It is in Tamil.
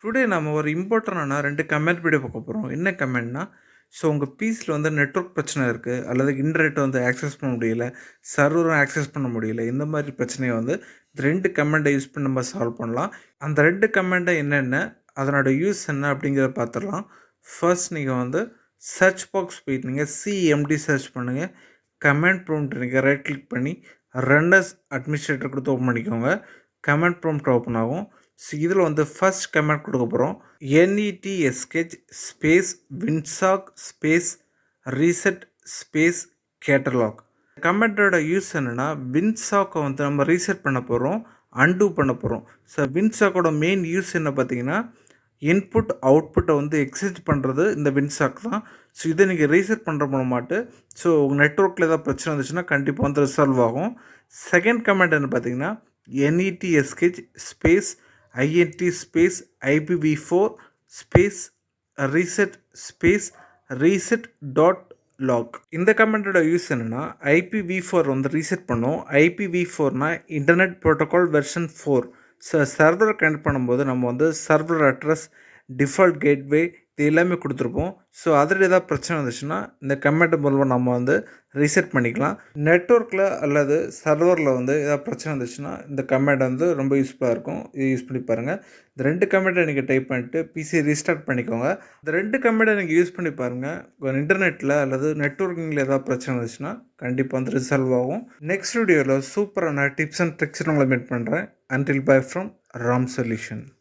டுடே நம்ம ஒரு இம்பார்ட்டண்டான 2 கமெண்ட் வீடியோ பார்க்க போகிறோம். என்ன கமெண்ட்னா, ஸோ உங்கள் பீஸில் வந்து நெட்வொர்க் பிரச்சனை இருக்குது, அல்லது இன்டர்நெட் வந்து ஆக்சஸ் பண்ண முடியல, சர்வரும் ஆக்சஸ் பண்ண முடியல. இந்த மாதிரி பிரச்சனையை வந்து இந்த 2 கமெண்ட்டை யூஸ் பண்ணி நம்ம சால்வ் பண்ணலாம். அந்த 2 கமெண்ட்டை என்னென்ன, அதனோட யூஸ் என்ன அப்படிங்கிறத பார்த்துடலாம். ஃபர்ஸ்ட் நீங்கள் வந்து சர்ச் பாக்ஸ் போயிட்டு நீங்கள் சிஎம்டி சர்ச் பண்ணுங்கள். கமெண்ட் ப்ராம்ப்ட் நீங்கள் ரைட் கிளிக் பண்ணி ரன் அஸ் அட்மினிஸ்ட்ரேட்டர் கொடுத்து ஓப்பன் பண்ணிக்கோங்க. கமெண்ட் ப்ராம்ப்ட் ஓப்பன் ஆகும். ஸோ இதில் வந்து ஃபர்ஸ்ட் கமெண்ட் கொடுக்க போகிறோம். NETSH space Winsock space reset space catalog. கமெண்ட்டோட யூஸ் என்னென்னா, வின்சாக்கை வந்து நம்ம ரீசெட் பண்ண போகிறோம், அன்டூ பண்ண போகிறோம். ஸோ வின்சாக்கோட மெயின் யூஸ் என்ன பார்த்தீங்கன்னா, இன்புட் அவுட்புட்டை வந்து எக்ஸிட் பண்ணுறது இந்த வின்சாக் தான். ஸோ இதை நீங்கள் ரீசெட் பண்ணுற மூலமாட்டு ஸோ உங்கள் நெட்ஒர்க்கில் ஏதாவது பிரச்சனை வந்துச்சுன்னா கண்டிப்பாக வந்து ரிசால்வ் ஆகும். செகண்ட் கமெண்ட் என்ன பார்த்தீங்கன்னா, NETSH space INT space IPv4 space reset dot log. இந்த கமெண்ட்டோட யூஸ் என்னென்னா, IPv4 வந்து ரீசெட் பண்ணோம். IPv4னா இன்டர்நெட் ப்ரோட்டோகால் வெர்ஷன் 4. ஸோ சர்வரை கனெக்ட் பண்ணும்போது நம்ம வந்து சர்வர் அட்ரஸ், டிஃபால்ட் கேட்வே இது எல்லாமே கொடுத்துருப்போம். ஸோ அதில் ஏதாவது பிரச்சனை வந்துச்சுன்னா இந்த கமெண்ட் மூலமாக நம்ம வந்து ரீசெட் பண்ணிக்கலாம். நெட்வொர்க்கில் அல்லது சர்வரில் வந்து ஏதாவது பிரச்சனை வந்துச்சுன்னா இந்த கமெண்ட் வந்து ரொம்ப யூஸ்ஃபுல்லாக இருக்கும். இது யூஸ் பண்ணி பாருங்கள். இந்த 2 கமெண்ட்டை நீங்கள் டைப் பண்ணிட்டு பிசி ரீஸ்டார்ட் பண்ணிக்கோங்க. இந்த 2 கமெண்ட்டை நீங்கள் யூஸ் பண்ணி பாருங்கள். உங்கள் இன்டர்நெட்டில் அல்லது நெட்வொர்க்கிங்கில் ஏதாவது பிரச்சனை வந்துச்சுன்னா கண்டிப்பாக வந்து ரிசால்வ் ஆகும். நெக்ஸ்ட் வீடியோவில் சூப்பரான டிப்ஸ் அண்ட் ட்ரிக்ஸ் உங்களை மீட் பண்ணுறேன். Until bye from Ram Solution.